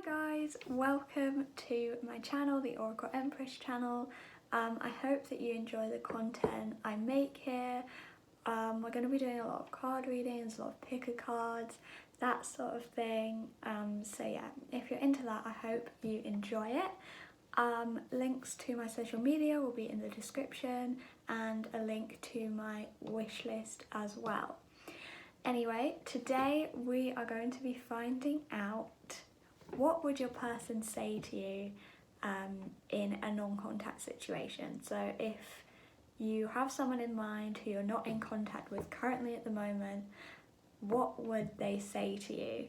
guys, welcome to my channel, the Oracle Empress channel. I hope that you enjoy the content I make here. We're going to be doing a lot of card readings, a lot of picker cards, that sort of thing. So yeah, if you're into that, I hope you enjoy it. Links to my social media will be in the description and a link to my wish list as well. Anyway, today we are going to be finding out what would your person say to you in a non-contact situation. So if you have someone in mind who you're not in contact with currently at the moment, what would they say to you?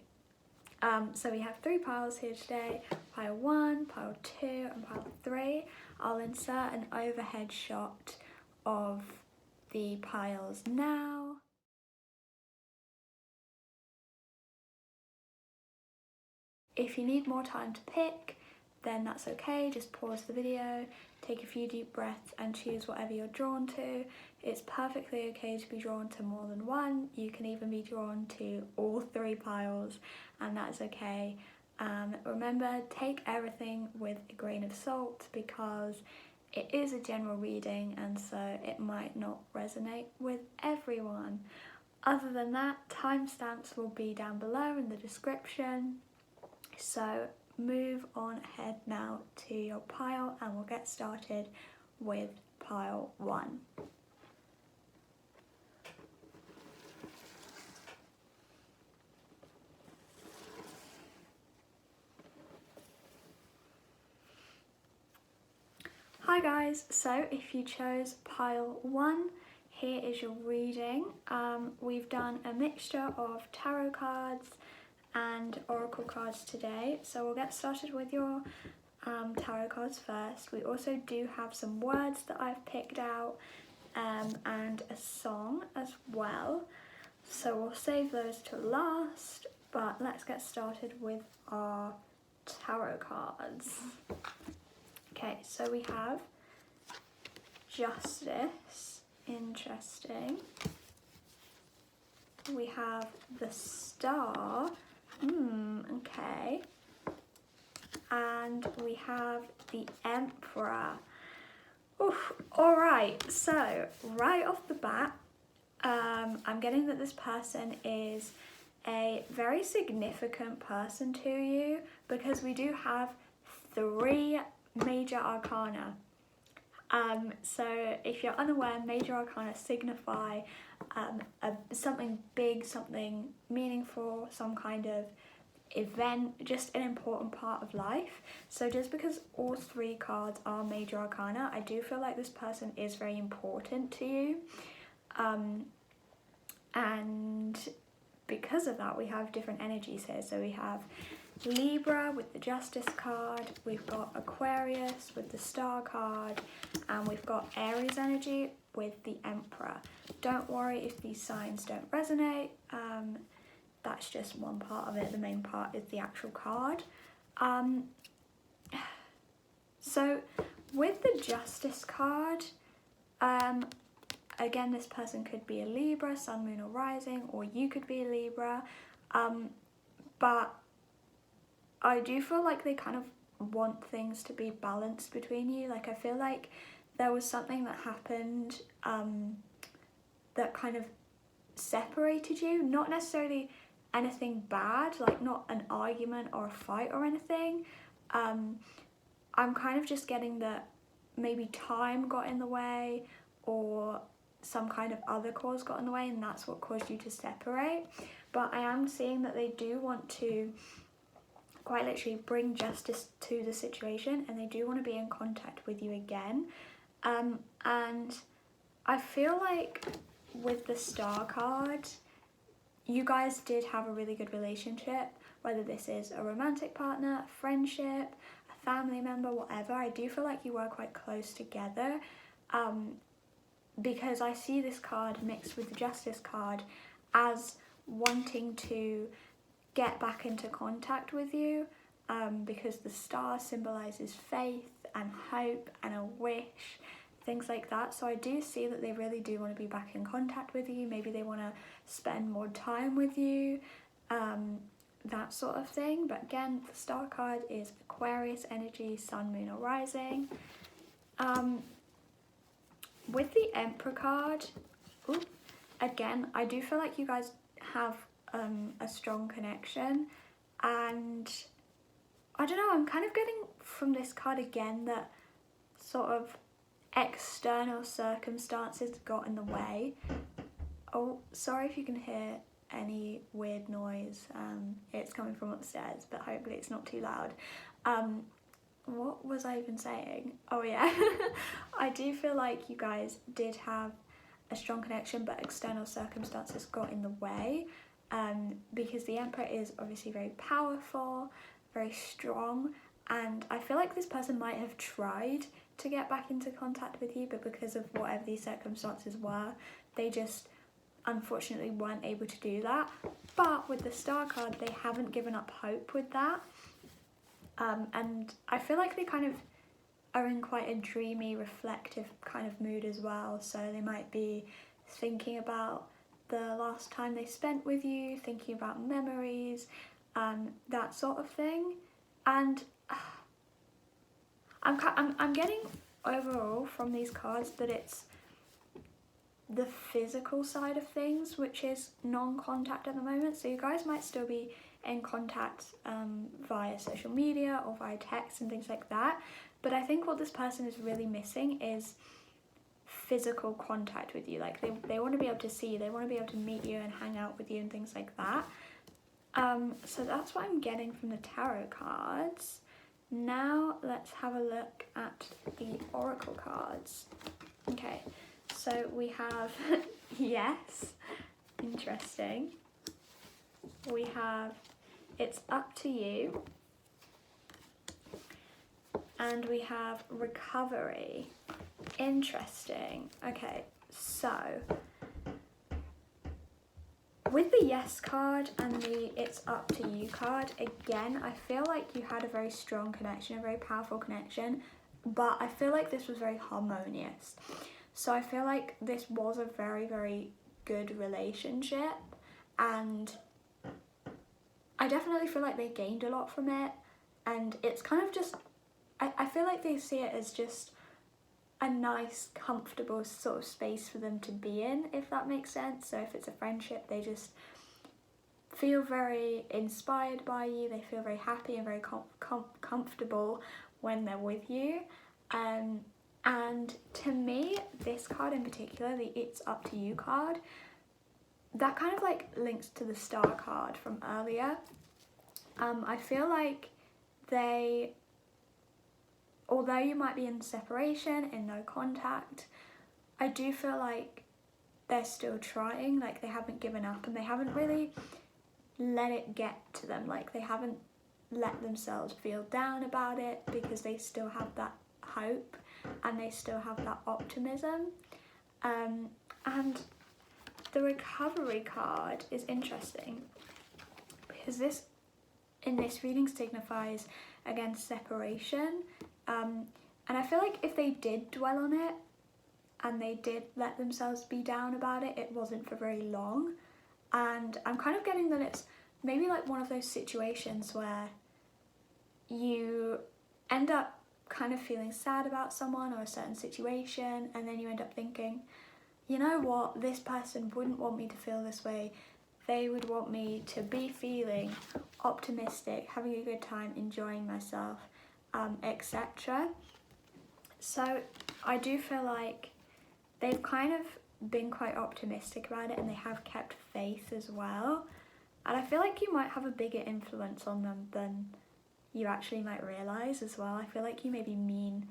So we have 3 piles here today, pile 1, pile 2 and pile 3. I'll insert an overhead shot of the piles now. If you need more time to pick, then that's okay, just pause the video, take a few deep breaths and choose whatever you're drawn to. It's perfectly okay to be drawn to more than one. You can even be drawn to all 3 piles and that's okay. Remember, take everything with a grain of salt because it is a general reading and so it might not resonate with everyone. Other than that, timestamps will be down below in the description. So move on ahead now to your pile and we'll get started with pile 1. Hi guys, so if you chose pile 1, here is your reading. We've done a mixture of tarot cards and oracle cards today, so we'll get started with your tarot cards first. We also do have some words that I've picked out and a song as well, so we'll save those to last, but let's get started with our tarot cards. Okay, so we have Justice, interesting. We have the Star, okay. And we have the Emperor. Oof, all right, so right off the bat, I'm getting that this person is a very significant person to you because we do have 3 major arcana. So if you're unaware, major arcana signify something big, something meaningful, some kind of event, just an important part of life. So just because all 3 cards are major arcana, I do feel like this person is very important to you. And because of that, we have different energies here. So we have Libra with the Justice card, we've got Aquarius with the Star card, and we've got Aries energy with the Emperor. Don't worry if these signs don't resonate, that's just one part of it. The main part is the actual card. So with the Justice card, again, this person could be a Libra, Sun, Moon or Rising, or you could be a Libra, but I do feel like they kind of want things to be balanced between you. Like I feel like there was something that happened that kind of separated you, not necessarily anything bad, like not an argument or a fight or anything. I'm kind of just getting that maybe time got in the way or some kind of other cause got in the way and that's what caused you to separate. But I am seeing that they do want to quite literally bring justice to the situation and they do want to be in contact with you again. And I feel like with the Star card, you guys did have a really good relationship, whether this is a romantic partner, a friendship, a family member, whatever. I do feel like you were quite close together because I see this card mixed with the Justice card as wanting to get back into contact with you because the Star symbolizes faith and hope and a wish, things like that. So I do see that they really do want to be back in contact with you. Maybe they want to spend more time with you. that sort of thing. But again, the star card is Aquarius energy, sun, moon or rising. With the Emperor card, again, I do feel like you guys have a strong connection, and I don't know, I'm kind of getting from this card again that sort of external circumstances got in the way. Oh, sorry if you can hear any weird noise. It's coming from upstairs, but hopefully it's not too loud. What was I even saying? Oh yeah, I do feel like you guys did have a strong connection, but external circumstances got in the way, because the Emperor is obviously very powerful, very strong, and I feel like this person might have tried to get back into contact with you, but because of whatever these circumstances were, they just unfortunately weren't able to do that. But with the Star card, they haven't given up hope with that. And I feel like they kind of are in quite a dreamy, reflective kind of mood as well. So they might be thinking about the last time they spent with you, thinking about memories, that sort of thing. And I'm getting overall from these cards that it's the physical side of things, which is non-contact at the moment. So you guys might still be in contact via social media or via text and things like that, but I think what this person is really missing is physical contact with you. Like they want to be able to see you, they want to be able to meet you and hang out with you and things like that. So that's what I'm getting from the tarot cards. Now let's have a look at the oracle cards. Okay, so we have yes, interesting. We have it's up to you, and we have recovery. Interesting. Okay, so with the yes card and the it's up to you card, again, I feel like you had a very strong connection, a very powerful connection, but I feel like this was very harmonious. So I feel like this was a very, very good relationship, and I definitely feel like they gained a lot from it, and it's kind of just, I feel like they see it as just a nice, comfortable sort of space for them to be in, if that makes sense. So if it's a friendship, they just feel very inspired by you, they feel very happy and very comfortable when they're with you. And to me, this card in particular, the It's Up To You card, that kind of like links to the Star card from earlier. I feel like they, although you might be in separation, in no contact, I do feel like they're still trying, like they haven't given up, and they haven't really let it get to them, like they haven't let themselves feel down about it, because they still have that hope and they still have that optimism. And the recovery card is interesting because this, in this reading, signifies again separation, and I feel like if they did dwell on it and they did let themselves be down about it, it wasn't for very long. And I'm kind of getting that it's maybe like one of those situations where you end up kind of feeling sad about someone or a certain situation, and then you end up thinking, you know what, this person wouldn't want me to feel this way. They would want me to be feeling optimistic, having a good time, enjoying myself, etc. So I do feel like they've kind of been quite optimistic about it, and they have kept faith as well. And I feel like you might have a bigger influence on them than you actually might realise as well. I feel like you maybe mean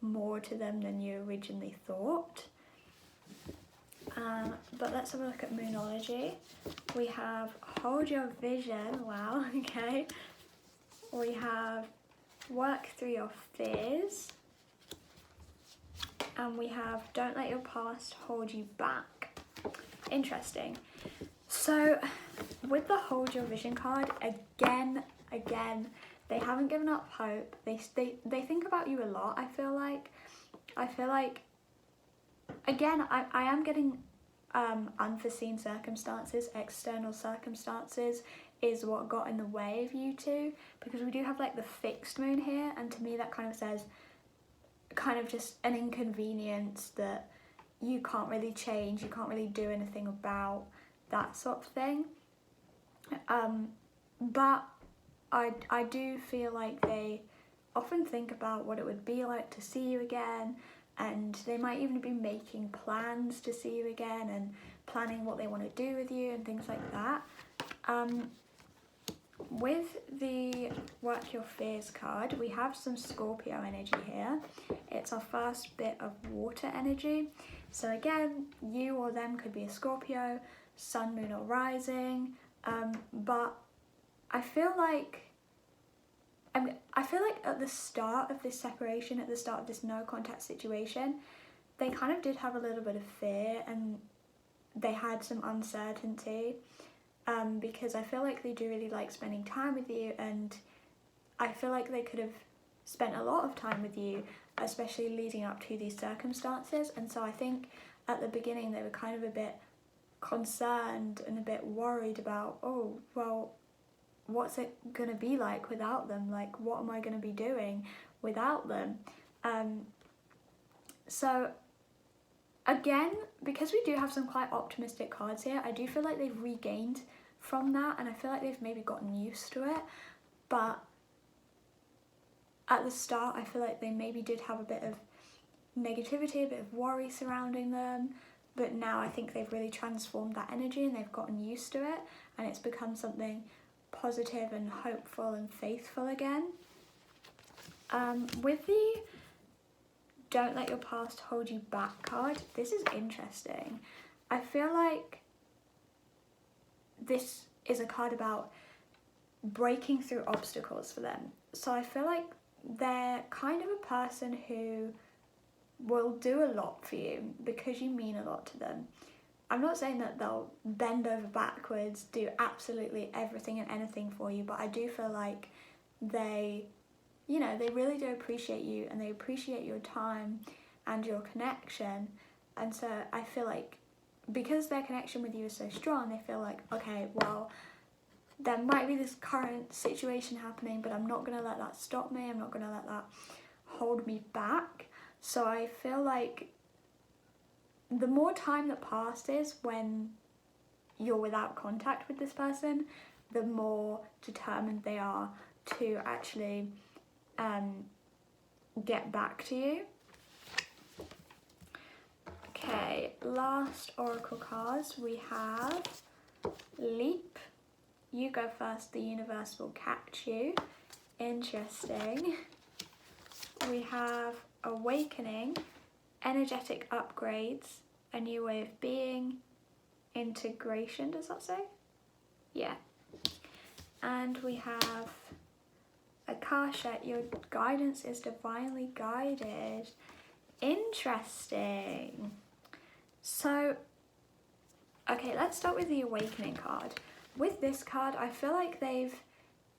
more to them than you originally thought. But let's have a look at Moonology. We have Hold Your Vision, wow, okay. We have Work Through Your Fears. And we have Don't Let Your Past Hold You Back. Interesting. So with the Hold Your Vision card, again, they haven't given up hope. They think about you a lot, I feel like. Again, I am getting unforeseen circumstances, external circumstances is what got in the way of you two, because we do have like the fixed moon here, and to me that kind of says kind of just an inconvenience that you can't really change, you can't really do anything about, that sort of thing. But I do feel like they often think about what it would be like to see you again, and they might even be making plans to see you again and planning what they want to do with you and things like that. With the Work Your Fears card, we have some Scorpio energy here. It's our first bit of water energy. So again, you or them could be a Scorpio, sun, moon or rising, but I feel like at the start of this separation, at the start of this no contact situation, they kind of did have a little bit of fear and they had some uncertainty, because I feel like they do really like spending time with you, and I feel like they could have spent a lot of time with you, especially leading up to these circumstances. And so I think at the beginning they were kind of a bit concerned and a bit worried about, oh, well, what's it gonna be like without them? Like, what am I gonna be doing without them? So again, because we do have some quite optimistic cards here, I do feel like they've regained from that, and I feel like they've maybe gotten used to it. But at the start, I feel like they maybe did have a bit of negativity, a bit of worry surrounding them, but now I think they've really transformed that energy and they've gotten used to it, and it's become something positive and hopeful and faithful again. With the Don't Let Your Past Hold You Back card, this is interesting. I feel like this is a card about breaking through obstacles for them. So I feel like they're kind of a person who will do a lot for you because you mean a lot to them. I'm not saying that they'll bend over backwards, do absolutely everything and anything for you, but I do feel like they really do appreciate you, and they appreciate your time and your connection. And so I feel like because their connection with you is so strong, they feel like, okay, well, there might be this current situation happening, but I'm not going to let that stop me. I'm not going to let that hold me back. So I feel like the more time that passes when you're without contact with this person, the more determined they are to actually get back to you. Okay, last oracle cards, we have Leap. You go first, the universe will catch you. Interesting. We have Awakening, energetic upgrades, a new way of being, integration, does that say? Yeah. And we have Akasha, your guidance is divinely guided. Interesting. So, okay, let's start with the Awakening card. With this card, I feel like they've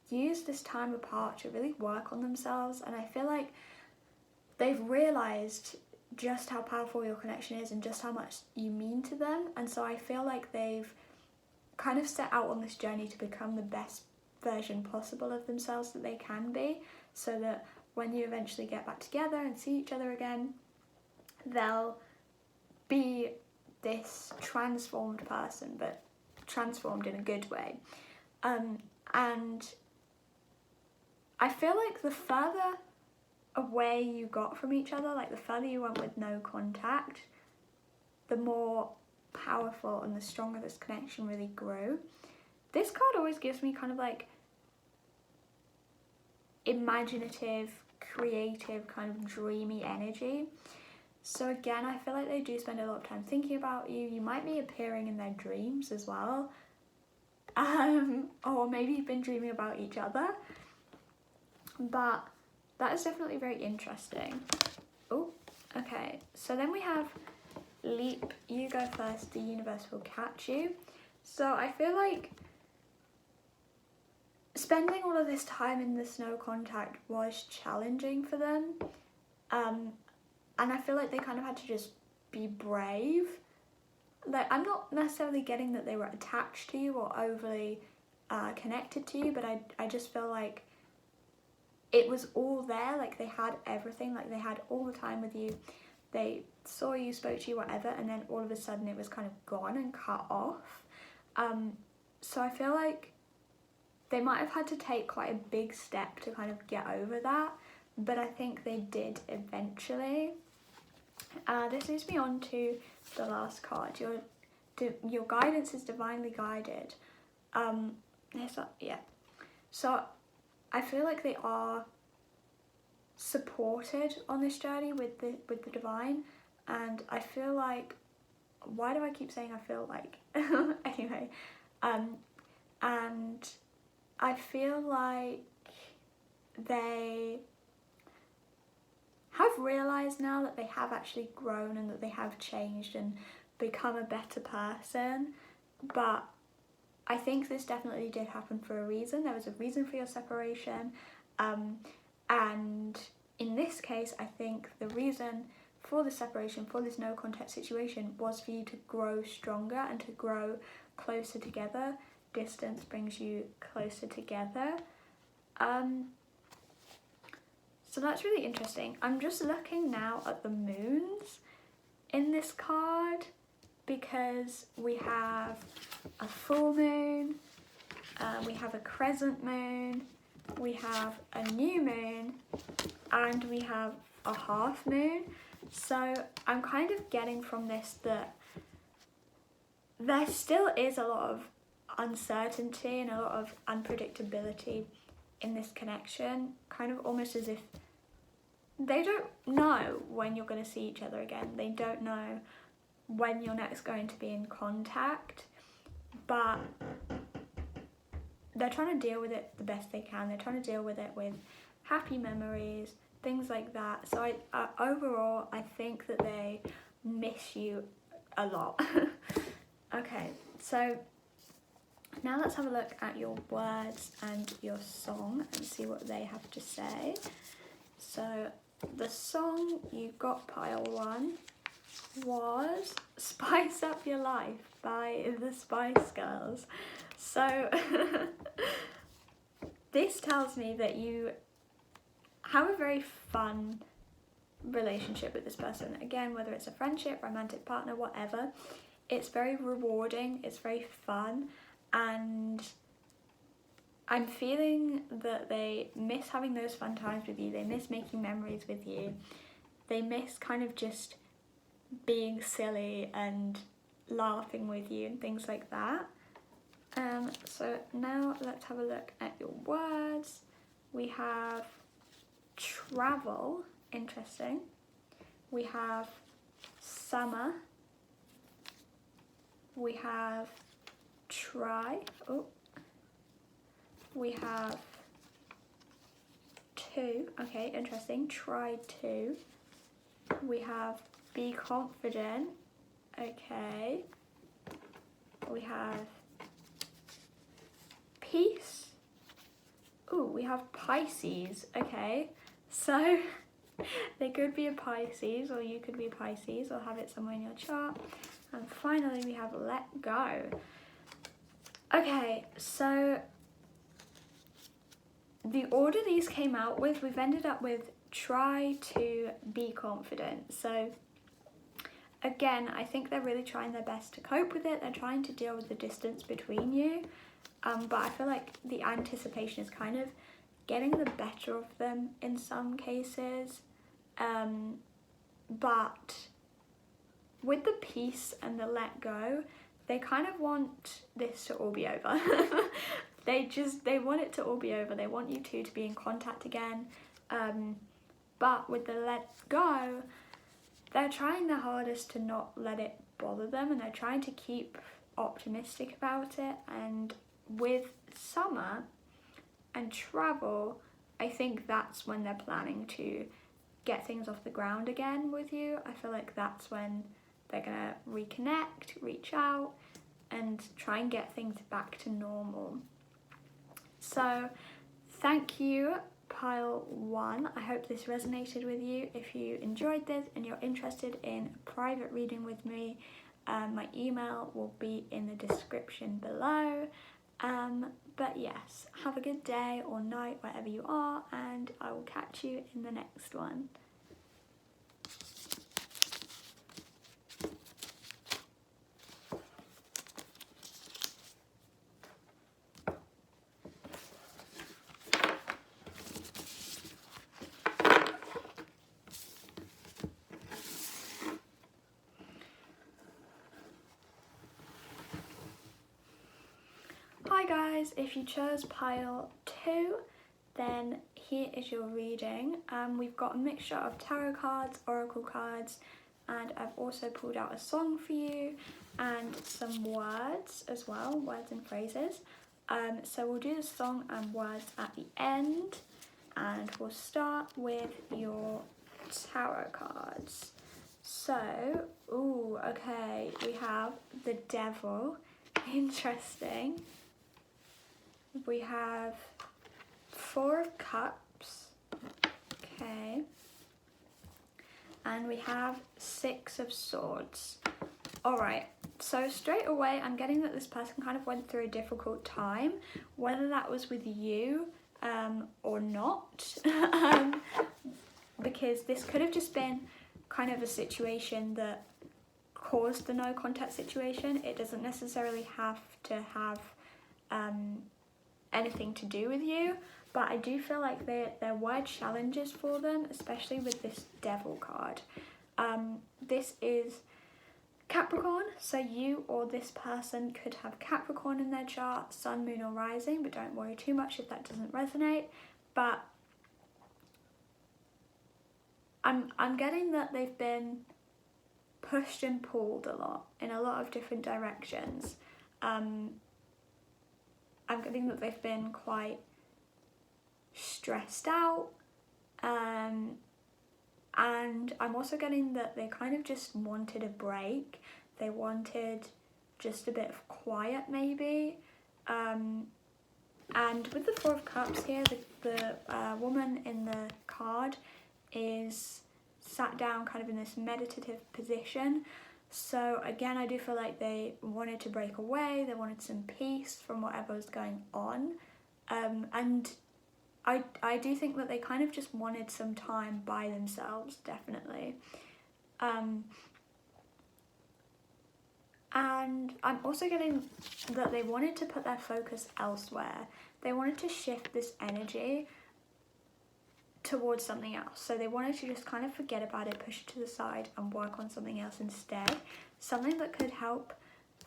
used this time apart to really work on themselves, and I feel like they've realised just how powerful your connection is and just how much you mean to them. And so I feel like they've kind of set out on this journey to become the best version possible of themselves that they can be, so that when you eventually get back together and see each other again, they'll be this transformed person, but transformed in a good way. And I feel like the further away you got from each other, like the further you went with no contact, the more powerful and the stronger this connection really grew. This card always gives me kind of like imaginative, creative, kind of dreamy energy. So again, I feel like they do spend a lot of time thinking about you. You might be appearing in their dreams as well. Or maybe you've been dreaming about each other. But that is definitely very interesting. Oh, okay. So then we have Leap, you go first, the universe will catch you. So I feel like spending all of this time in this no contact was challenging for them. And I feel like they kind of had to just be brave. Like, I'm not necessarily getting that they were attached to you or overly connected to you, but I just feel like it was all there. Like, they had everything, like they had all the time with you, they saw you, spoke to you, whatever, and then all of a sudden it was kind of gone and cut off. So I feel like they might have had to take quite a big step to kind of get over that, but I think they did eventually. This leads me on to the last card. Your guidance is divinely guided. So I feel like they are supported on this journey with the divine, and I feel like, why do I keep saying I feel like? Anyway, and I feel like they have realised now that they have actually grown and that they have changed and become a better person. But I think this definitely did happen for a reason. There was a reason for your separation, and in this case I think the reason for the separation, for this no contact situation, was for you to grow stronger and to grow closer together. Distance brings you closer together. So that's really interesting. I'm just looking now at the moons in this card, because we have a full moon, we have a crescent moon, we have a new moon, and we have a half moon. So I'm kind of getting from this that there still is a lot of uncertainty and a lot of unpredictability in this connection, kind of almost as if they don't know when you're going to see each other again. They don't know when you're next going to be in contact, but they're trying to deal with it the best they can. They're trying to deal with it with happy memories, things like that. So overall, I think that they miss you a lot. Okay, so now let's have a look at your words and your song and see what they have to say. So the song you got, pile 1, was Spice Up Your Life by the Spice Girls. So this tells me that you have a very fun relationship with this person. Again, whether it's a friendship, romantic partner, whatever, it's very rewarding, it's very fun, and I'm feeling that they miss having those fun times with you. They miss making memories with you. They miss kind of just being silly and laughing with you and things like that. So now let's have a look at your words. We have travel, interesting. We have summer. We have try. We have 2. Okay, interesting. Try 2. We have be confident. Okay. We have peace. We have Pisces. Okay. So they could be a Pisces, or you could be a Pisces, or have it somewhere in your chart. And finally we have let go. Okay, so the order these came out with, we've ended up with try to be confident. So again, I think they're really trying their best to cope with it. They're trying to deal with the distance between you. But I feel like the anticipation is kind of getting the better of them in some cases. But with the peace and the let go, they kind of want this to all be over. They want it to all be over. They want you two to be in contact again. But with the let go, they're trying their hardest to not let it bother them, and they're trying to keep optimistic about it. And with summer and travel, I think that's when they're planning to get things off the ground again with you. I feel like that's when they're gonna reconnect, reach out, and try and get things back to normal. So thank you, pile 1. I hope this resonated with you. If you enjoyed this and you're interested in a private reading with me, my email will be in the description below. But yes, have a good day or night wherever you are, and I will catch you in the next one. Hi guys, if you chose pile 2, then here is your reading. We've got a mixture of tarot cards, oracle cards, and I've also pulled out a song for you and some words as well, words and phrases. So we'll do the song and words at the end, and we'll start with your tarot cards. So, okay, we have the Devil, interesting. We have 4 of Cups, okay, and we have 6 of Swords. Alright, so straight away I'm getting that this person kind of went through a difficult time, whether that was with you or not, because this could have just been kind of a situation that caused the no contact situation. It doesn't necessarily have to have anything to do with you, but I do feel like there were challenges for them, especially with this Devil card. This is Capricorn, so you or this person could have Capricorn in their chart, Sun, Moon or Rising, but don't worry too much if that doesn't resonate. But I'm getting that they've been pushed and pulled a lot in a lot of different directions. I'm getting that they've been quite stressed out, and I'm also getting that they kind of just wanted a break. They wanted just a bit of quiet maybe. And with the 4 of Cups here, the woman in the card is sat down kind of in this meditative position. So again, I do feel like they wanted to break away, they wanted some peace from whatever was going on. And I do think that they kind of just wanted some time by themselves, definitely. And I'm also getting that they wanted to put their focus elsewhere. They wanted to shift this energy towards something else. So they wanted to just kind of forget about it, push it to the side and work on something else instead. Something that could help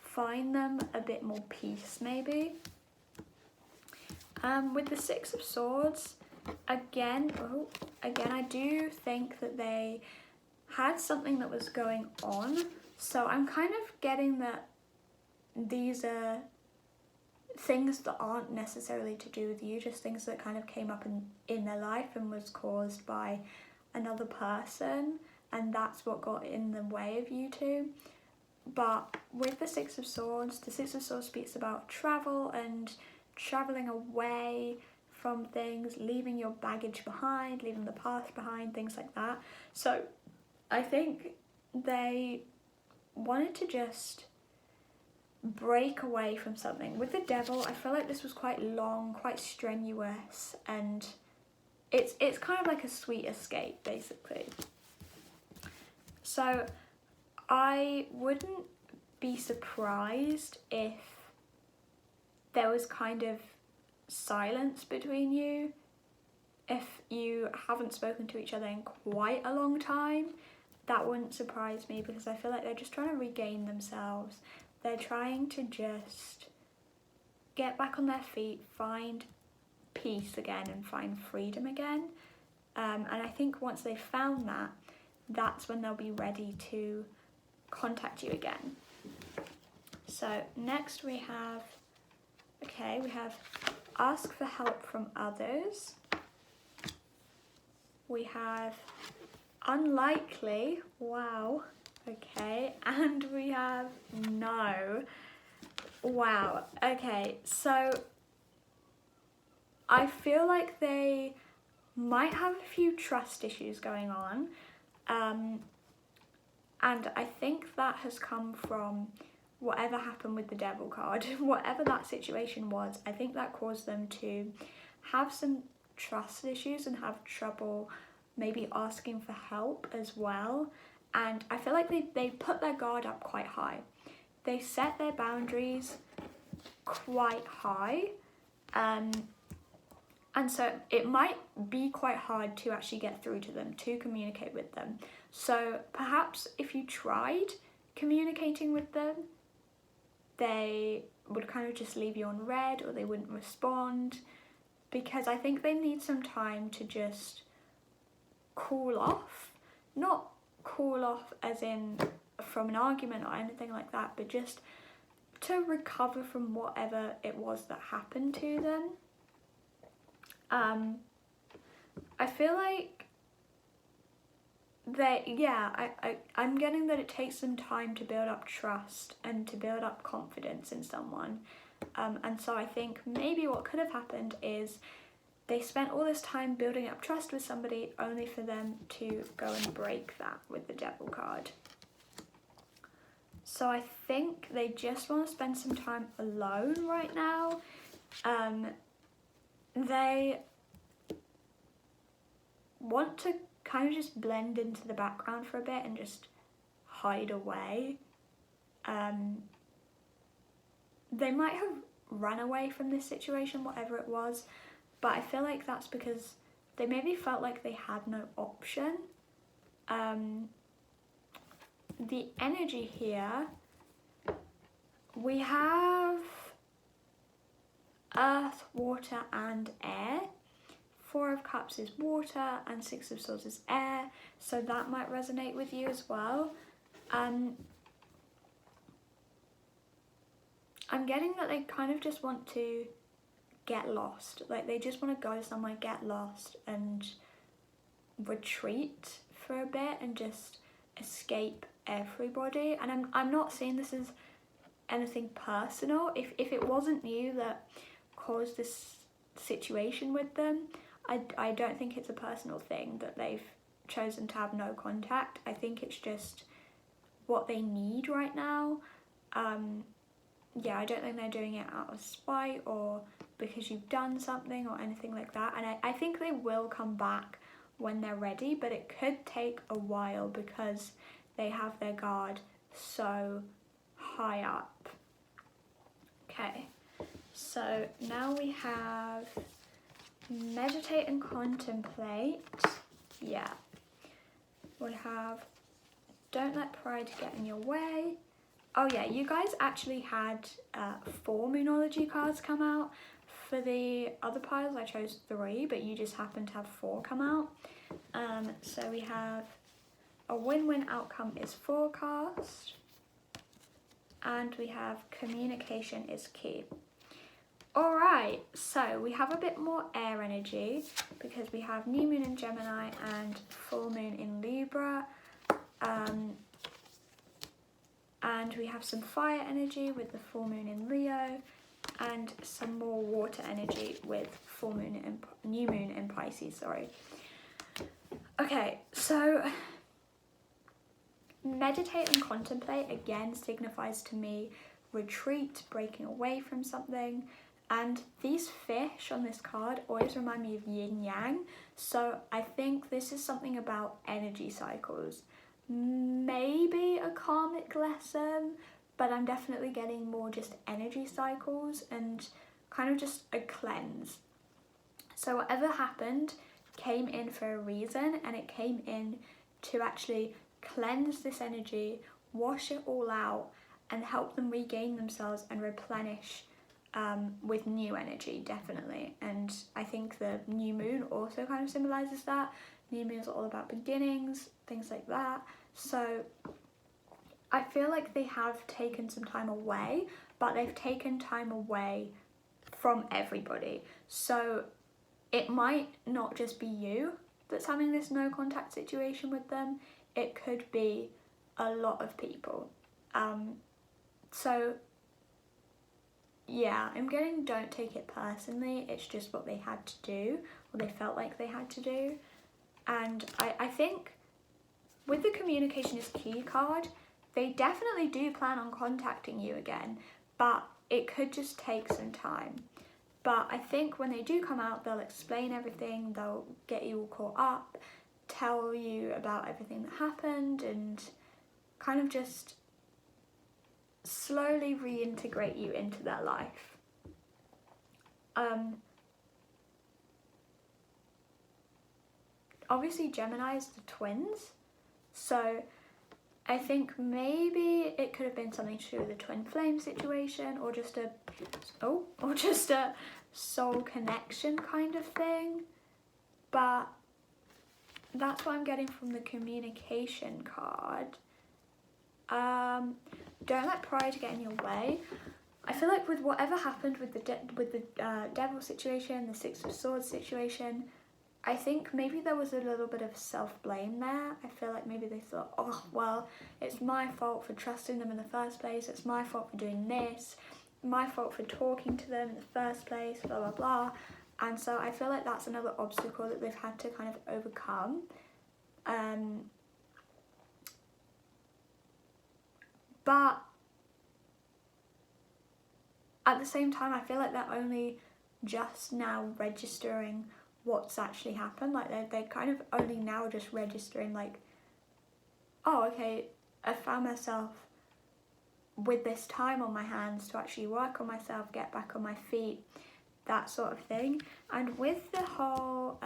find them a bit more peace maybe. With the 6 of Swords, again I do think that they had something that was going on. So I'm kind of getting that these are things that aren't necessarily to do with you, just things that kind of came up in their life and was caused by another person, and that's what got in the way of you two. But with the 6 of Swords, the 6 of Swords speaks about travel and traveling away from things, leaving your baggage behind, leaving the past behind, things like that. So I think they wanted to just break away from something. With the Devil, I feel like this was quite long, quite strenuous, and it's kind of like a sweet escape basically. So I wouldn't be surprised if there was kind of silence between you, if you haven't spoken to each other in quite a long time. That wouldn't surprise me, because I feel like they're just trying to regain themselves. They're trying to just get back on their feet, find peace again and find freedom again. And I think once they've found that, that's when they'll be ready to contact you again. So next we have ask for help from others. We have unlikely, wow, okay, and we have no, wow, okay. So I feel like they might have a few trust issues going on, and I think that has come from whatever happened with the devil card, whatever that situation was, I think that caused them to have some trust issues and have trouble maybe asking for help as well. And I feel like they put their guard up quite high. They set their boundaries quite high. And so it might be quite hard to actually get through to them, to communicate with them. So perhaps if you tried communicating with them, they would kind of just leave you on red, or they wouldn't respond, because I think they need some time to just cool off. Not cool off as in from an argument or anything like that, but just to recover from whatever it was that happened to them. I feel like I'm getting that it takes some time to build up trust and to build up confidence in someone. And so I think maybe what could have happened is they spent all this time building up trust with somebody only for them to go and break that with the devil card. So I think they just want to spend some time alone right now. They want to kind of just blend into the background for a bit and just hide away. They might have run away from this situation, whatever it was, but I feel like that's because they maybe felt like they had no option. The energy here, we have earth, water and air. 4 of Cups is water and 6 of Swords is air, so that might resonate with you as well. I'm getting that they kind of just want to get lost. Like they just want to go somewhere, get lost and retreat for a bit and just escape everybody. And I'm not saying this is anything personal. If it wasn't you that caused this situation with them, I don't think it's a personal thing that they've chosen to have no contact. I think it's just what they need right now. I don't think they're doing it out of spite or because you've done something or anything like that. And I think they will come back when they're ready, but it could take a while because they have their guard so high up. Okay, so now we have meditate and contemplate. Yeah. We have don't let pride get in your way. Oh yeah, you guys actually had 4 Moonology cards come out. For the other piles I chose 3, but you just happened to have 4 come out. So we have a win-win outcome is forecast, and we have communication is key. Alright, so we have a bit more air energy because we have new moon in Gemini and full moon in Libra. And we have some fire energy with the full moon in Leo and some more water energy with full moon and new moon in Pisces, sorry. Okay, so meditate and contemplate again signifies to me retreat, breaking away from something. And these fish on this card always remind me of yin yang. So I think this is something about energy cycles. Maybe a karmic lesson, but I'm definitely getting more just energy cycles and kind of just a cleanse. So whatever happened came in for a reason, and it came in to actually cleanse this energy, wash it all out, and help them regain themselves and replenish with new energy, definitely. And I think the new moon also kind of symbolises that. New moon is all about beginnings, things like that. So I feel like they have taken some time away, but they've taken time away from everybody. So it might not just be you that's having this no contact situation with them. It could be a lot of people. So yeah, I'm getting don't take it personally. It's just what they had to do, or they felt like they had to do. And I think with the communication is key card, they definitely do plan on contacting you again, but it could just take some time. But I think when they do come out, they'll explain everything, they'll get you all caught up, tell you about everything that happened, and kind of just slowly reintegrate you into their life. Obviously Gemini's the twins, so I think maybe it could have been something to do with the twin flame situation, or just a soul connection kind of thing. But that's what I'm getting from the communication card. Don't let pride get in your way. I feel like with whatever happened with the devil situation, the Six of Swords situation, I think maybe there was a little bit of self-blame there. I feel like maybe they thought, oh, well, it's my fault for trusting them in the first place. It's my fault for doing this. My fault for talking to them in the first place, blah, blah, blah. And so I feel like that's another obstacle that they've had to kind of overcome. But at the same time, I feel like they're only just now registering what's actually happened. Like they're kind of only now just registering, like, oh, okay, I found myself with this time on my hands to actually work on myself, get back on my feet, that sort of thing. And with the whole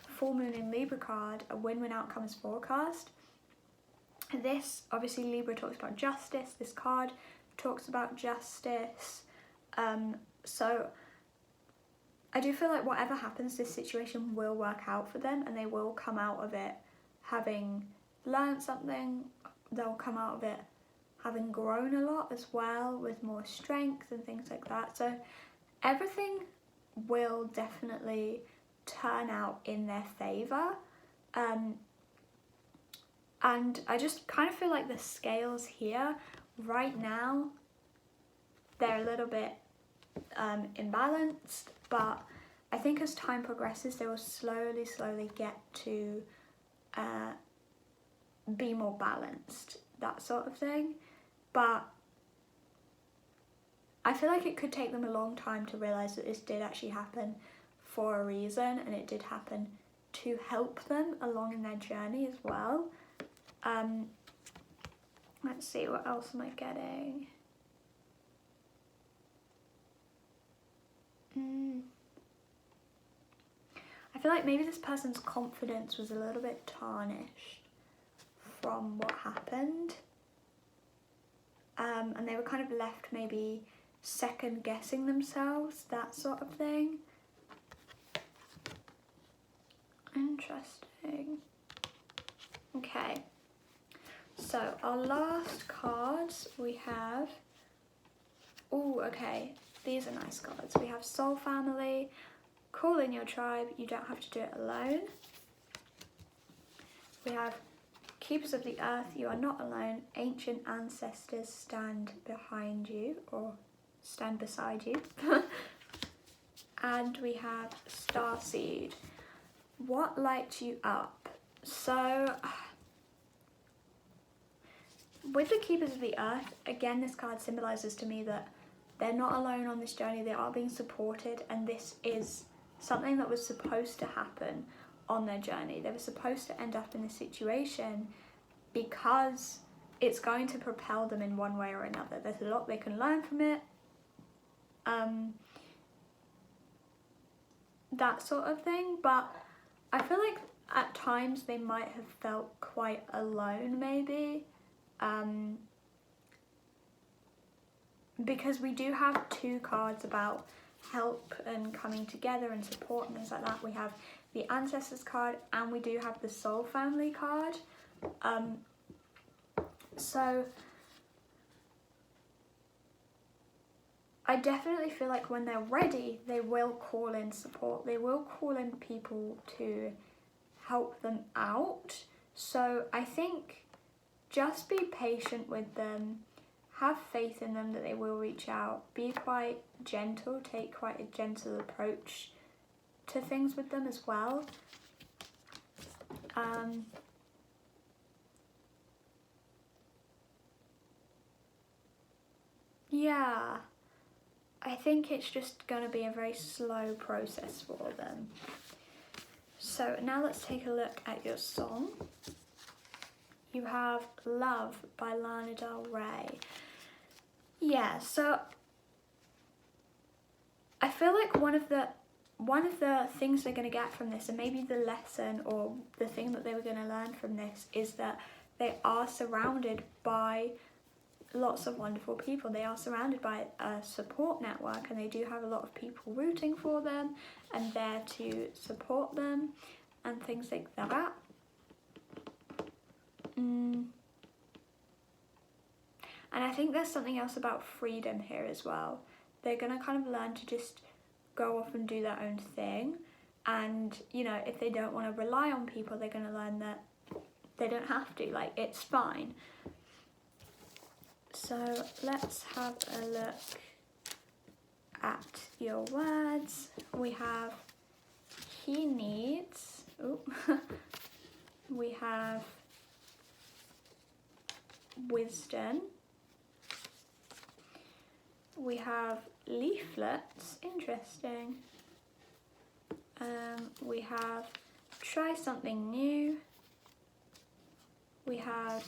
full moon in Libra card, a win-win outcomes forecast, this, obviously Libra talks about justice, this card talks about justice, so I do feel like whatever happens, this situation will work out for them, and they will come out of it having learned something. They'll come out of it having grown a lot as well, with more strength and things like that. So everything will definitely turn out in their favour. And I just kind of feel like the scales here, right now, they're a little bit imbalanced, but I think as time progresses, they will slowly get to be more balanced, that sort of thing. But I feel like it could take them a long time to realise that this did actually happen for a reason, and it did happen to help them along in their journey as well. Let's see, what else am I getting? I feel like maybe this person's confidence was a little bit tarnished from what happened. And they were kind of left maybe second guessing themselves, that sort of thing. Interesting. Okay, so our last cards we have, oh, okay, these are nice cards. We have Soul Family, call in your tribe, you don't have to do it alone. We have Keepers of the Earth, you are not alone, ancient ancestors stand behind you, or stand beside you. And we have Starseed, what lights you up? So, with the Keepers of the Earth, again, this card symbolises to me that they're not alone on this journey, they are being supported, and this is something that was supposed to happen on their journey. They were supposed to end up in this situation because it's going to propel them in one way or another. There's a lot they can learn from it, that sort of thing, but I feel like at times they might have felt quite alone, maybe, because we do have two cards about help and coming together and support and things like that. We have the Ancestors card and we do have the Soul Family card. So I definitely feel like when they're ready, they will call in support. They will call in people to help them out. So I think just be patient with them. Have faith in them that they will reach out. Be quite gentle. Take quite a gentle approach to things with them as well. Yeah, I think it's just going to be a very slow process for them. So now let's take a look at your song. You have Love by Lana Del Rey. Yeah, so I feel like one of the things they're going to get from this, and maybe the lesson or the thing that they were going to learn from this, is that they are surrounded by lots of wonderful people. They are surrounded by a support network, and they do have a lot of people rooting for them and there to support them and things like that. And I think there's something else about freedom here as well. They're going to kind of learn to just go off and do their own thing, and you know, if they don't want to rely on people, they're going to learn that they don't have to, like, it's fine. So let's have a look at your words. We have he needs, we have wisdom, we have leaflets, interesting. We have try something new. We have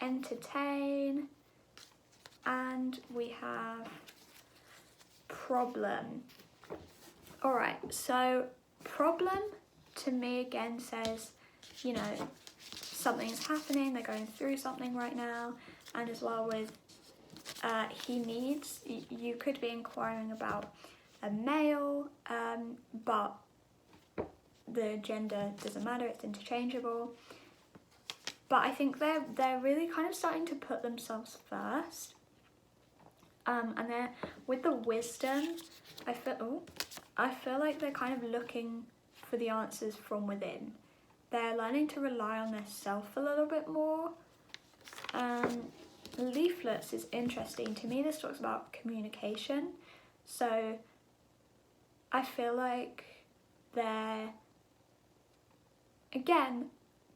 entertain, and we have problem. Alright, so problem to me again says, you know, something's happening, they're going through something right now. And as well with he needs, you could be inquiring about a male, but the gender doesn't matter, it's interchangeable. But I think they're really kind of starting to put themselves first. And they're, with the wisdom, I feel like they're kind of looking for the answers from within. They're learning to rely on their self a little bit more. Leaflets is interesting. To me, this talks about communication. So I feel like they're, again,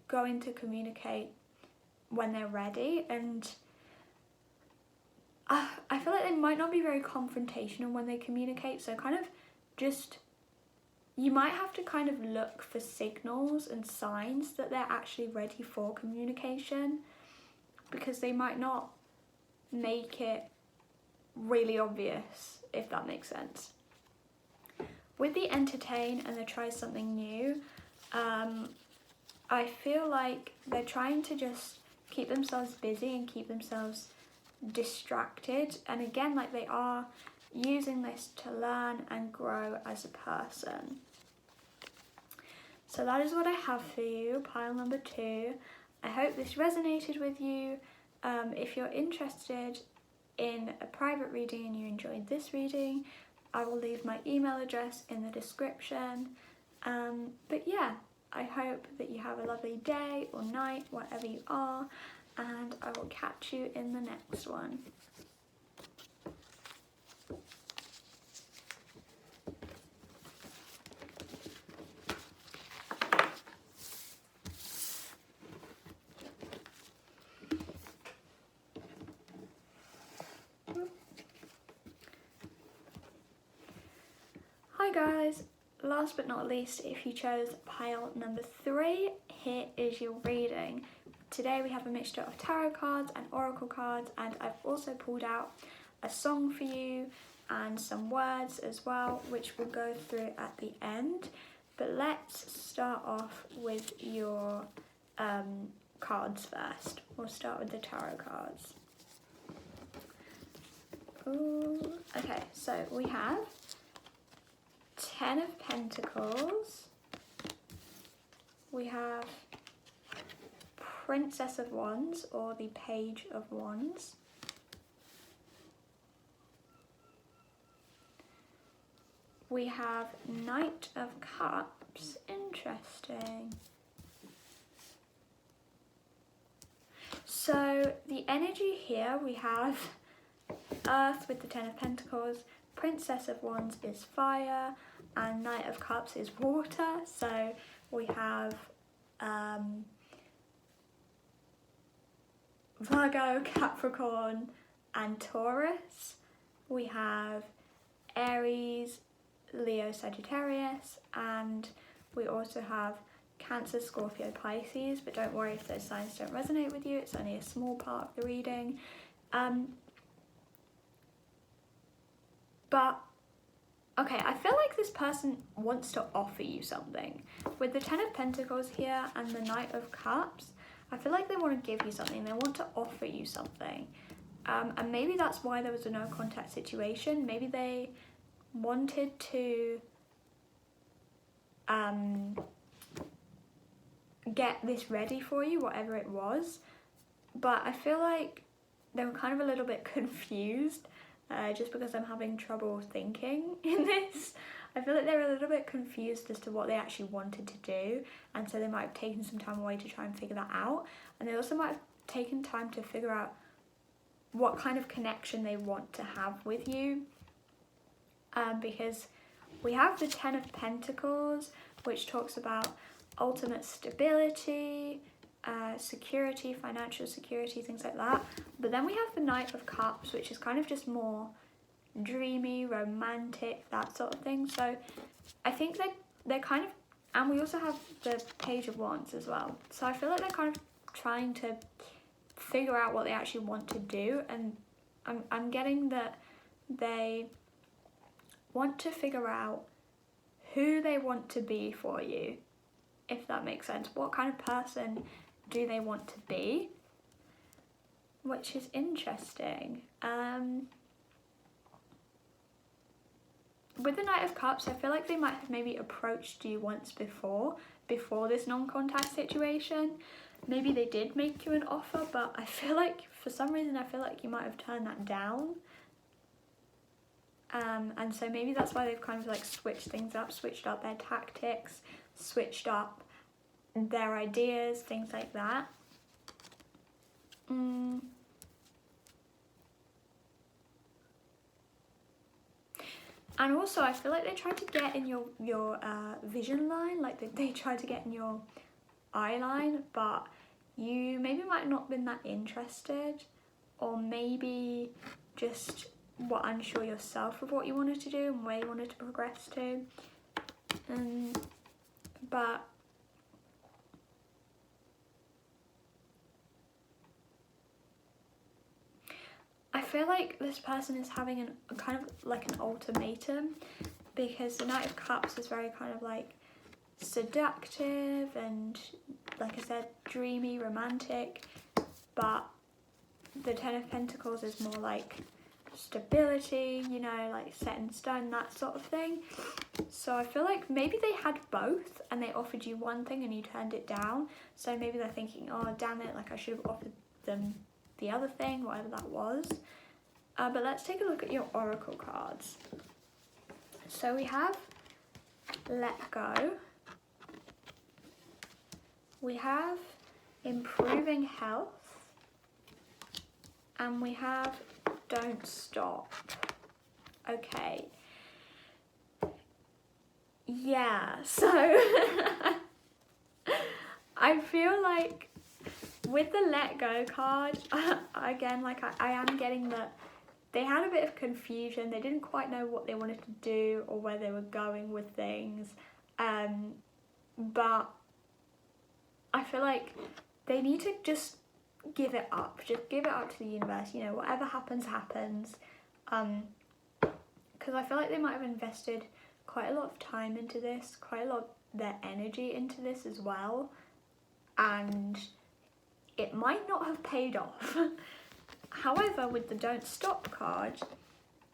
going to communicate when they're ready, and I feel like they might not be very confrontational when they communicate, so kind of just, you might have to kind of look for signals and signs that they're actually ready for communication, because they might not make it really obvious, if that makes sense. With the entertain and the try something new, I feel like they're trying to just keep themselves busy and keep themselves distracted, and again, like, they are using this to learn and grow as a person. So that is what I have for you, pile number 2. I hope this resonated with you. If you're interested in a private reading and you enjoyed this reading, I will leave my email address in the description. But yeah, I hope that you have a lovely day or night, wherever you are, and I will catch you in the next one. Hi guys, last but not least, if you chose pile number 3, here is your reading. Today we have a mixture of tarot cards and oracle cards, and I've also pulled out a song for you and some words as well, which we'll go through at the end. But let's start off with your cards first. We'll start with the tarot cards. Ooh, okay, so we have 10 of Pentacles, we have Princess of Wands, or the Page of Wands, we have Knight of Cups, interesting. So the energy here, we have Earth with the 10 of Pentacles, Princess of Wands is fire, and Knight of Cups is water. So we have Virgo, Capricorn, and Taurus. We have Aries, Leo, Sagittarius, and we also have Cancer, Scorpio, Pisces, but don't worry if those signs don't resonate with you, it's only a small part of the reading. But, okay, I feel like this person wants to offer you something. With the Ten of Pentacles here and the Knight of Cups, I feel like they want to give you something, they want to offer you something. And maybe that's why there was a no contact situation. Maybe they wanted to get this ready for you, whatever it was, but I feel like they were kind of a little bit confused, just because I'm having trouble thinking in this. I feel like they were a little bit confused as to what they actually wanted to do, and so they might have taken some time away to try and figure that out, and they also might have taken time to figure out what kind of connection they want to have with you, because we have the Ten of Pentacles, which talks about ultimate stability, security, financial security, things like that. But then we have the Knight of Cups, which is kind of just more dreamy, romantic, that sort of thing. So I think they're kind of, and we also have the Page of Wands as well. So I feel like they're kind of trying to figure out what they actually want to do, and I'm getting that they want to figure out who they want to be for you, if that makes sense. What kind of person do they want to be? Which is interesting. With the Knight of Cups, I feel like they might have maybe approached you once before this non-contact situation. Maybe they did make you an offer, but I feel like, for some reason, I feel like you might have turned that down. And so maybe that's why they've kind of like switched things up, switched up their tactics, switched up their ideas, things like that. And also I feel like they tried to get in your vision line, like they tried to get in your eye line, but you maybe might not have been that interested, or maybe just were unsure yourself of what you wanted to do and where you wanted to progress to. But I feel like this person is having a kind of like an ultimatum, because the Knight of Cups is very kind of like seductive and, like I said, dreamy, romantic, but the Ten of Pentacles is more like stability, you know, like set in stone, that sort of thing. So I feel like maybe they had both and they offered you one thing and you turned it down. So maybe they're thinking, oh damn it, like I should have offered them the other thing, whatever that was. But let's take a look at your oracle cards. So we have Let Go, we have Improving Health, and we have Don't Stop. Okay. Yeah, so I feel like with the Let Go card, again, like I am getting that they had a bit of confusion. They didn't quite know what they wanted to do or where they were going with things. But I feel like they need to just give it up. Just give it up to the universe. You know, whatever happens, happens. Because I feel like they might have invested quite a lot of time into this, quite a lot of their energy into this as well. And it might not have paid off. However, with the Don't Stop card,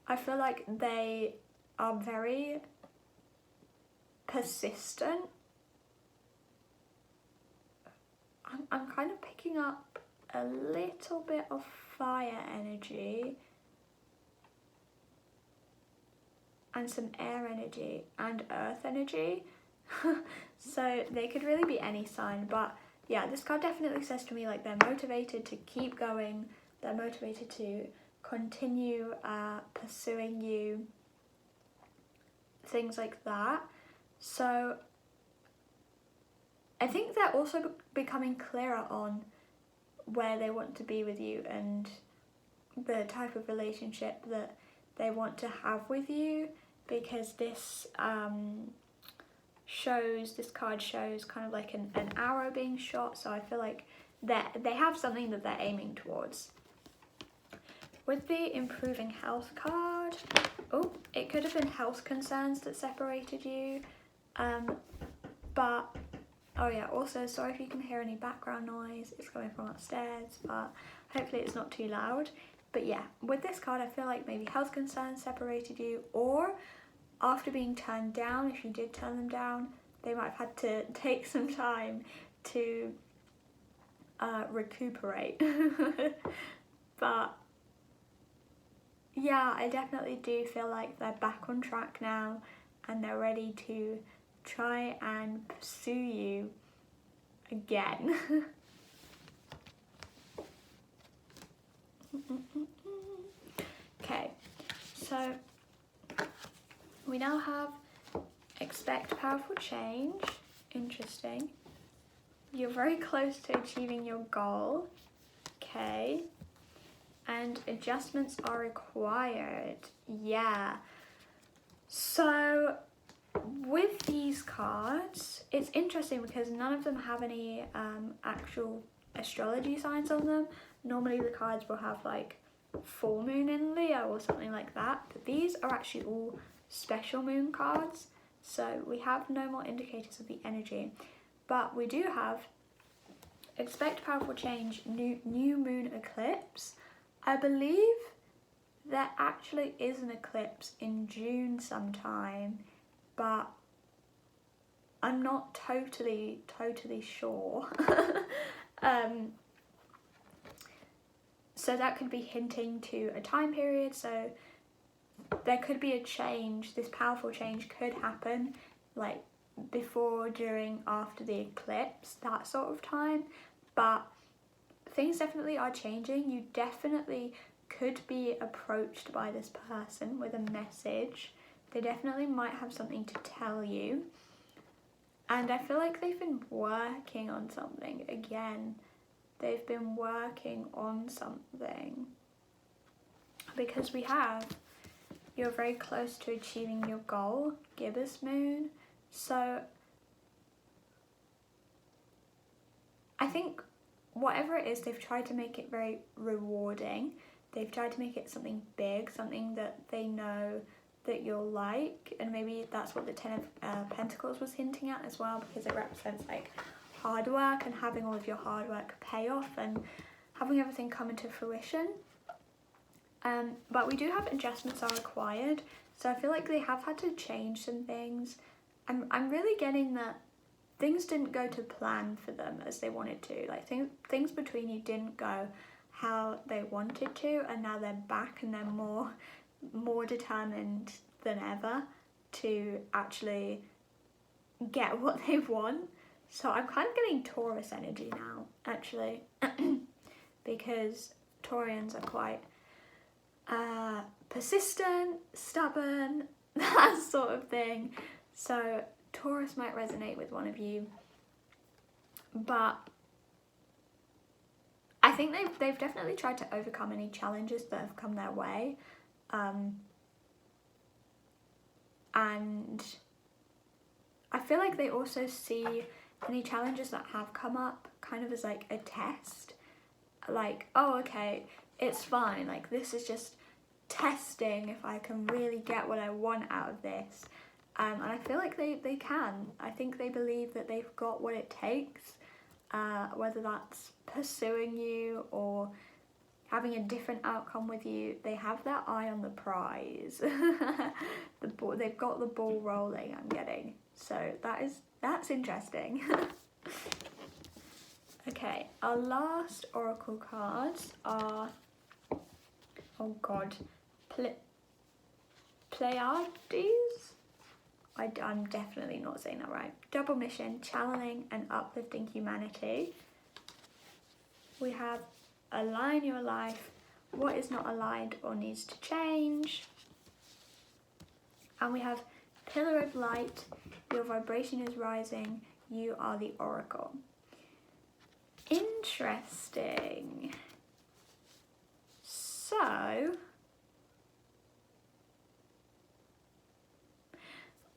I feel like they are very persistent. I'm kind of picking up a little bit of fire energy and some air energy and earth energy. So they could really be any sign, but yeah, this card definitely says to me like they're motivated to keep going, they're motivated to continue pursuing you, things like that. So I think they're also becoming clearer on where they want to be with you and the type of relationship that they want to have with you, because this card shows kind of like an arrow being shot, so I feel like they have something that they're aiming towards. With the improving health card, oh, it could have been health concerns that separated you, but oh yeah, also sorry if you can hear any background noise, it's coming from upstairs, but hopefully it's not too loud. But yeah, with this card I feel like maybe health concerns separated you, or after being turned down, if you did turn them down, they might have had to take some time to recuperate. But yeah, I definitely do feel like they're back on track now and they're ready to try and pursue you again. Okay, so we now have expect powerful change. Interesting. You're very close to achieving your goal. Okay. And adjustments are required. Yeah. So with these cards, it's interesting because none of them have any actual astrology signs on them. Normally the cards will have like full moon in Leo or something like that, but these are actually all special moon cards, so we have no more indicators of the energy, but we do have expect powerful change, new moon eclipse. I believe there actually is an eclipse in June sometime, but I'm not totally sure. So that could be hinting to a time period, so there could be a change, this powerful change could happen like before, during, after the eclipse, that sort of time, but things definitely are changing. You definitely could be approached by this person with a message. They definitely might have something to tell you, and I feel like they've been working on something again. They've been working on something, because we have you're very close to achieving your goal, gibbous moon. So I think whatever it is, they've tried to make it very rewarding. They've tried to make it something big, something that they know that you'll like, and maybe that's what the Ten of Pentacles was hinting at as well, because it represents like hard work and having all of your hard work pay off and having everything come into fruition. But we do have adjustments are required, so I feel like they have had to change some things. I'm really getting that things didn't go to plan for them as they wanted to. Like things between you didn't go how they wanted to, and now they're back and they're more determined than ever to actually get what they want. So I'm kind of getting Taurus energy now, actually, because Taurians are quite persistent, stubborn, that sort of thing. So Taurus might resonate with one of you, but I think they've definitely tried to overcome any challenges that have come their way, and I feel like they also see any challenges that have come up kind of as like a test, like, oh okay, it's fine, like this is just testing if I can really get what I want out of this, and I feel like they can. I think they believe that they've got what it takes, whether that's pursuing you or having a different outcome with you. They have their eye on the prize. They've got the ball rolling, I'm getting. So that's interesting. Okay, our last oracle cards are, oh god, Pleiades? I'm definitely not saying that right. Double mission, channeling and uplifting humanity. We have align your life, what is not aligned or needs to change. And we have pillar of light, your vibration is rising, you are the oracle. Interesting. So,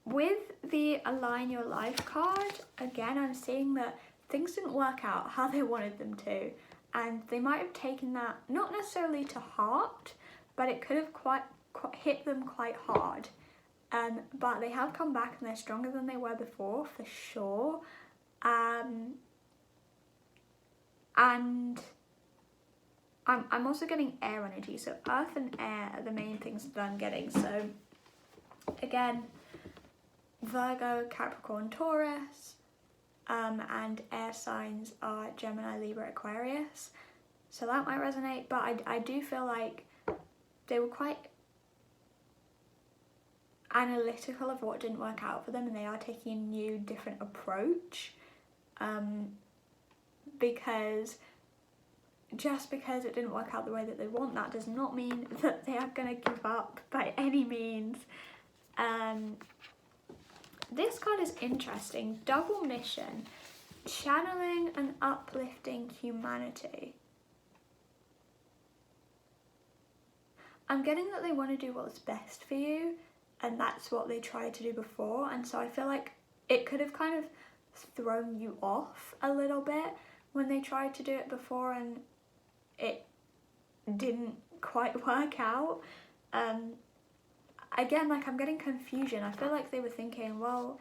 with the Align Your Life card, again, I'm seeing that things didn't work out how they wanted them to, and they might have taken that, not necessarily to heart, but it could have quite hit them quite hard. But they have come back and they're stronger than they were before, for sure. And I'm also getting air energy, so earth and air are the main things that I'm getting. So again, Virgo, Capricorn, Taurus, and air signs are Gemini, Libra, Aquarius. So that might resonate, but I do feel like they were quite analytical of what didn't work out for them, and they are taking a new, different approach. Because just because it didn't work out the way that they want, that does not mean that they are going to give up by any means. This card is interesting. Double mission, channeling and uplifting humanity. I'm getting that they want to do what's best for you, and that's what they tried to do before, and so I feel like it could have kind of thrown you off a little bit when they tried to do it before and it didn't quite work out. Again, like, I'm getting confusion. I feel like they were thinking, well,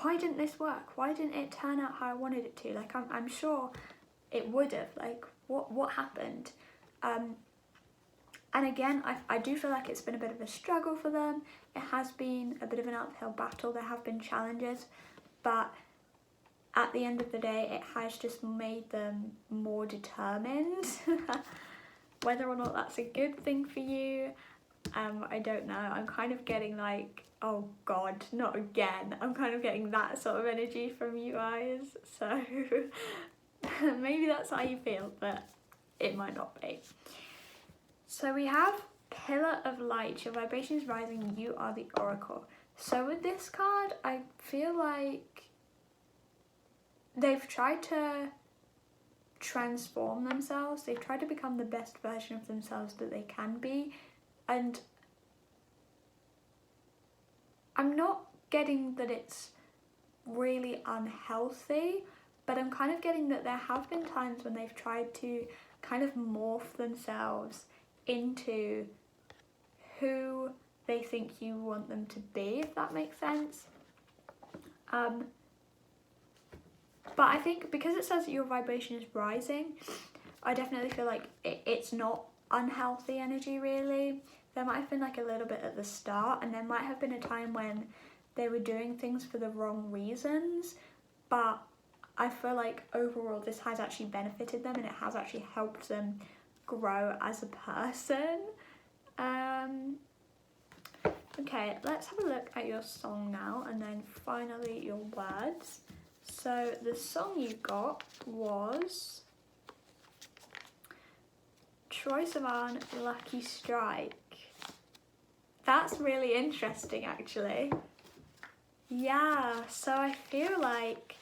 why didn't this work? Why didn't it turn out how I wanted it to? Like, I'm sure it would have. Like, what happened? And again, I do feel like it's been a bit of a struggle for them. It has been a bit of an uphill battle. There have been challenges, but at the end of the day, it has just made them more determined. Whether or not that's a good thing for you, I don't know. I'm kind of getting like, oh God, not again. I'm kind of getting that sort of energy from you guys. So maybe that's how you feel, but it might not be. So we have Pillar of Light. Your vibration is rising. You are the Oracle. So with this card, I feel like they've tried to transform themselves. They've tried to become the best version of themselves that they can be. And I'm not getting that it's really unhealthy, but I'm kind of getting that there have been times when they've tried to kind of morph themselves into who they think you want them to be, if that makes sense. But I think because it says that your vibration is rising, I definitely feel like it's not unhealthy energy, really. There might have been like a little bit at the start, and there might have been a time when they were doing things for the wrong reasons, but I feel like overall this has actually benefited them and it has actually helped them grow as a person. Okay, let's have a look at your song now, and then finally your words. So the song you got was Troye Sivan, Lucky Strike. That's really interesting, actually. Yeah, so I feel like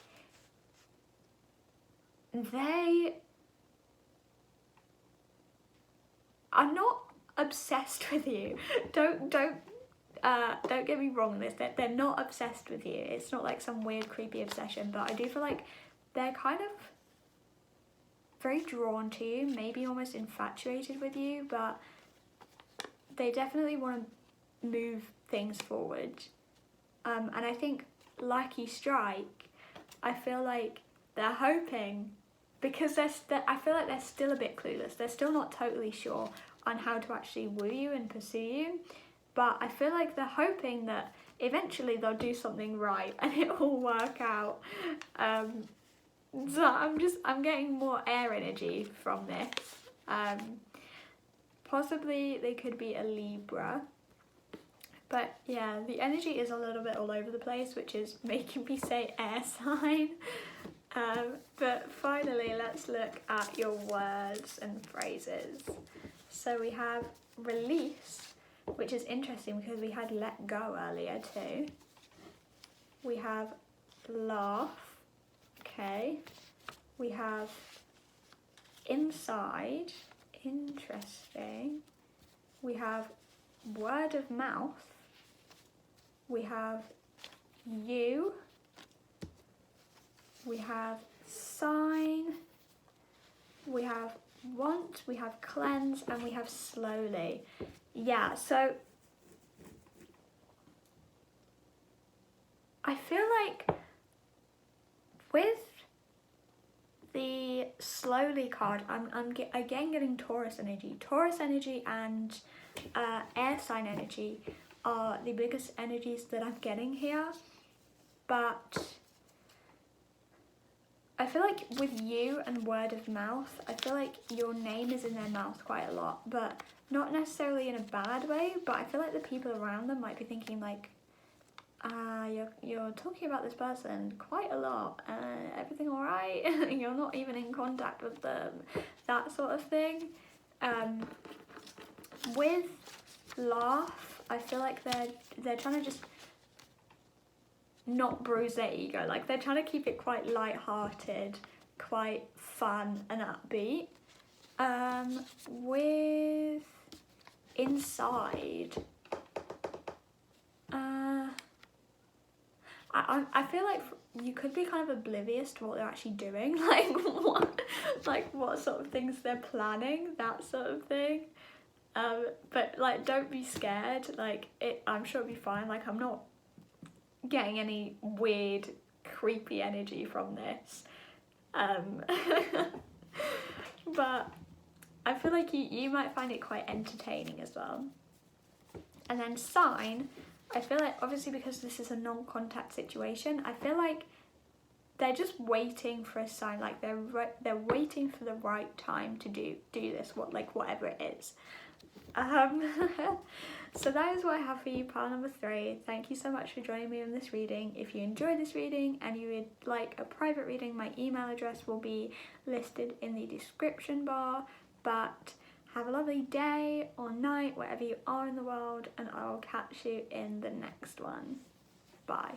they are not obsessed with you. Don't get me wrong on this. They're not obsessed with you. It's not like some weird creepy obsession, but I do feel like they're kind of very drawn to you, maybe almost infatuated with you, but they definitely want to move things forward. And I think Lucky Strike, I feel like they're hoping, because I feel like they're still a bit clueless. They're still not totally sure on how to actually woo you and pursue you. But I feel like they're hoping that eventually they'll do something right and it will work out. So I'm getting more air energy from this. Possibly they could be a Libra. But yeah, the energy is a little bit all over the place, which is making me say air sign. But finally, let's look at your words and phrases. So we have release, which is interesting because we had let go earlier too. We have laugh, okay. We have inside, interesting. We have word of mouth. We have you. We have sign. We have want. We have cleanse. And we have slowly. Yeah, so I feel like with the slowly card, I'm again getting Taurus energy. Taurus energy and air sign energy are the biggest energies that I'm getting here. But I feel like with you and word of mouth, I feel like your name is in their mouth quite a lot, but not necessarily in a bad way, but I feel like the people around them might be thinking like, you're talking about this person quite a lot, everything all right? You're not even in contact with them, that sort of thing. With laugh, I feel like they're trying to just not bruise their ego, like they're trying to keep it quite light-hearted, quite fun and upbeat. With inside, I feel like you could be kind of oblivious to what they're actually doing, like what sort of things they're planning, that sort of thing. But like, don't be scared. Like, I'm sure it'll be fine. Like, I'm not getting any weird, creepy energy from this. But I feel like you might find it quite entertaining as well. And then sign, I feel like obviously because this is a non-contact situation, I feel like they're just waiting for a sign, like they're waiting for the right time to do this, whatever it is. So that is what I have for you, pile number 3. Thank you so much for joining me on this reading. If you enjoyed this reading and you would like a private reading, my email address will be listed in the description bar. But have a lovely day or night, wherever you are in the world, and I will catch you in the next one. Bye.